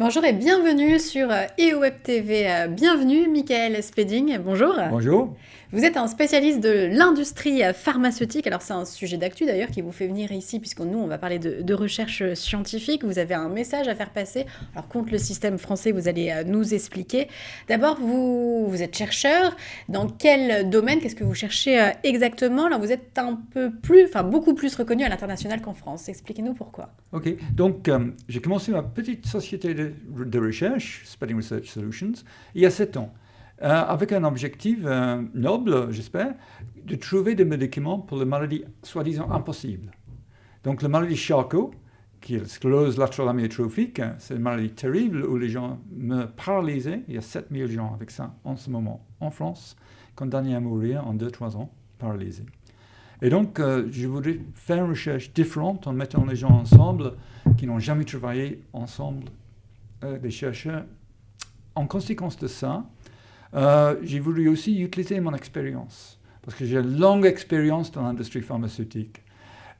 Bonjour et bienvenue sur EOWeb TV. Bienvenue, Michael Spedding. Bonjour. Bonjour. Vous êtes un spécialiste de l'industrie pharmaceutique. Alors, c'est un sujet d'actu d'ailleurs qui vous fait venir ici, puisque nous, on va parler de recherche scientifique. Vous avez un message à faire passer. Alors, contre le système français, vous allez nous expliquer. D'abord, vous êtes chercheur. Dans quel domaine? Qu'est-ce que vous cherchez exactement? Alors, vous êtes beaucoup plus reconnu à l'international qu'en France. Expliquez-nous pourquoi. OK. Donc, j'ai commencé ma petite société de recherche, Spedding Research Solutions, il y a 7 ans, avec un objectif noble, j'espère, de trouver des médicaments pour les maladies soi-disant impossibles. Donc, la maladie Charcot, qui est la sclérose latérale amyotrophique, c'est une maladie terrible où les gens meurent paralysés. Il y a 7000 gens avec ça en ce moment en France, condamnés à mourir en 2-3 ans, paralysés. Et donc, je voudrais faire une recherche différente en mettant les gens ensemble qui n'ont jamais travaillé ensemble, des chercheurs. En conséquence de ça, j'ai voulu aussi utiliser mon expérience, parce que j'ai une longue expérience dans l'industrie pharmaceutique.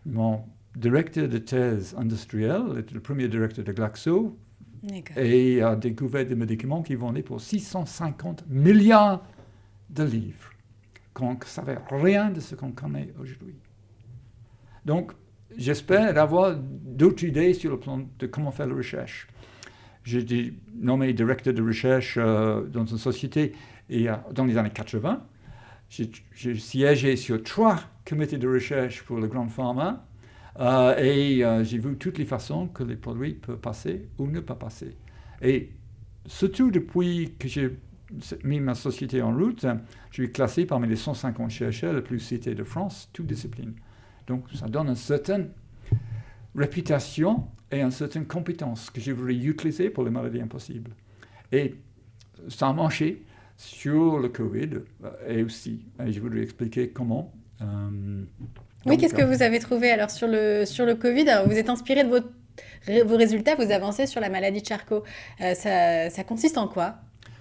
Mon directeur de thèse industrielle était le premier directeur de Glaxo et a découvert des médicaments qui vendaient pour 650 milliards de livres. Qu'on ne savait rien de ce qu'on connaît aujourd'hui. Donc, j'espère avoir d'autres idées sur le plan de comment faire la recherche. J'ai été nommé directeur de recherche dans une société dans les années 80. J'ai siégé sur 3 comités de recherche pour le grand pharma et j'ai vu toutes les façons que les produits peuvent passer ou ne pas passer. Et surtout depuis que j'ai mis ma société en route, je suis classé parmi les 150 chercheurs les plus cités de France, toutes disciplines. Donc ça donne une certaine réputation et une certaine compétence que je voudrais utiliser pour les maladies impossibles. Et ça a marché sur le Covid et aussi. Et je voudrais expliquer comment. Oui, qu'est-ce que vous avez trouvé alors sur le Covid? Alors, vous êtes inspiré de vos résultats, vous avancez sur la maladie de Charcot. Ça consiste en quoi?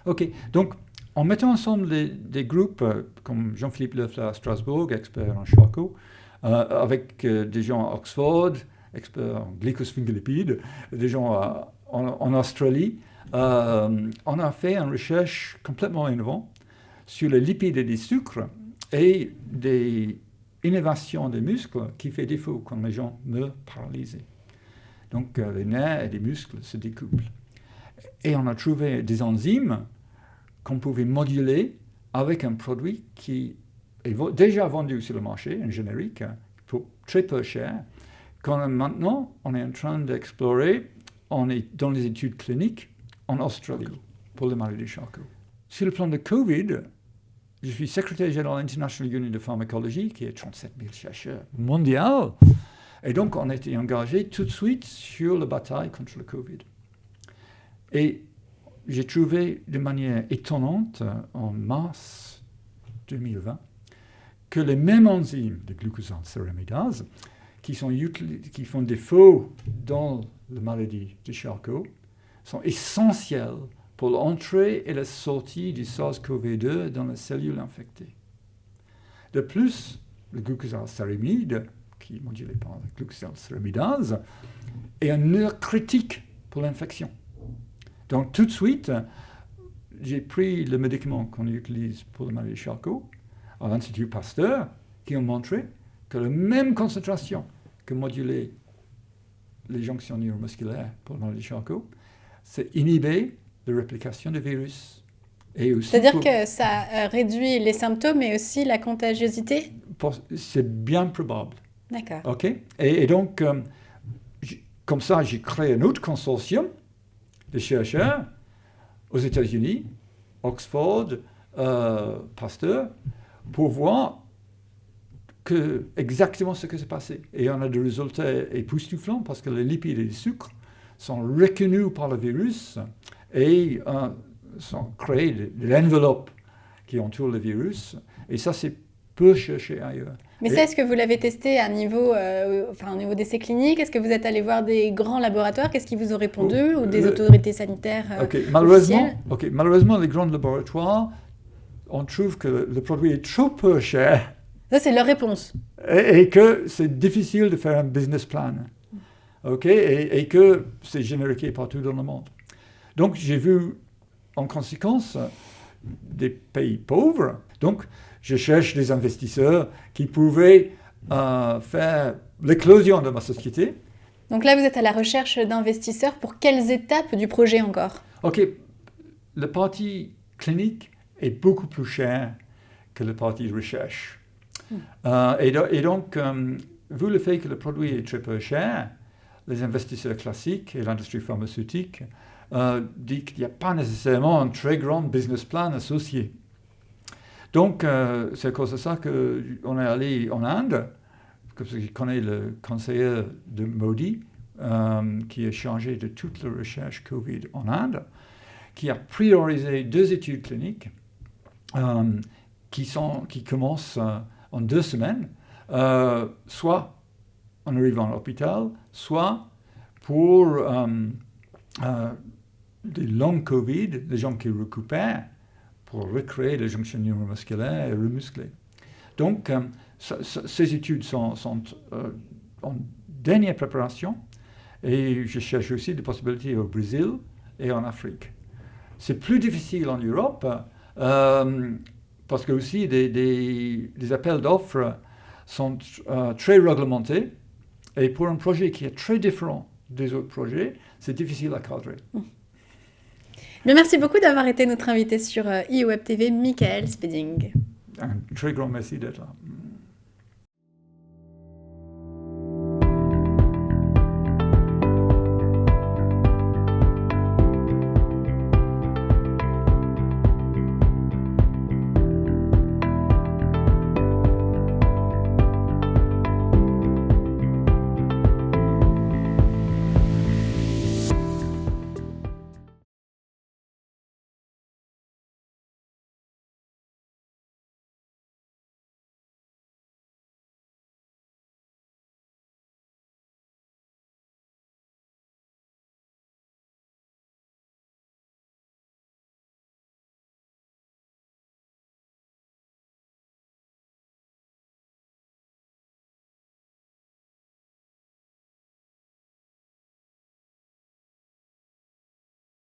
OK. Donc, en mettant ensemble des groupes comme Jean-Philippe Loeffler à Strasbourg, expert en Charcot, avec des gens à Oxford, experts en glycosphingolipides, des gens en Australie, on a fait une recherche complètement innovante sur les lipides et les sucres et des innervations des muscles qui fait défaut quand les gens meurent paralysés. Donc, les nerfs et les muscles se découplent. Et on a trouvé des enzymes qu'on pouvait moduler avec un produit qui est déjà vendu sur le marché, un générique, pour très peu cher. Maintenant, on est en train d'explorer, on est dans les études cliniques en Australie pour le maladie de Charcot. Sur le plan de Covid, je suis secrétaire général de l'International Union de Pharmacologie, qui est 37 000 chercheurs mondiaux. Et donc, on a été engagé tout de suite sur la bataille contre le Covid. Et j'ai trouvé de manière étonnante, en mars 2020, que les mêmes enzymes de glucosylcéramidase qui font défaut dans la maladie de Charcot sont essentielles pour l'entrée et la sortie du SARS-CoV-2 dans les cellules infectées. De plus, le glucosylcéramide, qui est modulé par la glucosylcéramidase, est un nœud critique pour l'infection. Donc, tout de suite, j'ai pris le médicament qu'on utilise pour la maladie de Charcot à l'Institut Pasteur, qui ont montré que la même concentration que modulait les jonctions neuromusculaires pour la maladie de Charcot, c'est inhiber la réplication des virus. C'est-à-dire que ça réduit les symptômes mais aussi la contagiosité? C'est bien probable. D'accord. OK? Et donc, comme ça, j'ai créé un autre consortium de chercheurs aux États-Unis, Oxford, Pasteur, pour voir exactement ce que s'est passé. Et on a des résultats époustouflants parce que les lipides et les sucres sont reconnus par le virus et créent des enveloppes qui entourent le virus. Et ça, c'est peu cherché ailleurs. Mais ça, est-ce que vous l'avez testé à au niveau d'essais cliniques? Est-ce que vous êtes allé voir des grands laboratoires? Qu'est-ce qu'ils vous ont répondu? Ou des autorités sanitaires Malheureusement, les grands laboratoires, on trouve que le produit est trop peu cher. Ça, c'est leur réponse. Et que c'est difficile de faire un business plan. OK? Et que c'est génériqué partout dans le monde. Donc, j'ai vu, en conséquence, des pays pauvres. Donc, je cherche des investisseurs qui pouvaient faire l'éclosion de ma société. Donc là, vous êtes à la recherche d'investisseurs pour quelles étapes du projet encore? OK, la partie clinique est beaucoup plus chère que la partie recherche. Et donc, vu le fait que le produit est très peu cher, les investisseurs classiques et l'industrie pharmaceutique disent qu'il n'y a pas nécessairement un très grand business plan associé. Donc, c'est à cause de ça qu'on est allé en Inde, parce que je connais le conseiller de Modi, qui a chargé de toute la recherche Covid en Inde, qui a priorisé 2 études cliniques qui commencent en 2 semaines, soit en arrivant à l'hôpital, soit pour des longs Covid, des gens qui récupèrent, pour recréer les jonctions neuromusculaires et remuscler. Donc, ces études sont en dernière préparation et je cherche aussi des possibilités au Brésil et en Afrique. C'est plus difficile en Europe parce que aussi des appels d'offres sont très réglementés et pour un projet qui est très différent des autres projets, c'est difficile à cadrer. Bien, merci beaucoup d'avoir été notre invité sur eWeb TV, Michael Spedding. Un très grand merci d'être là.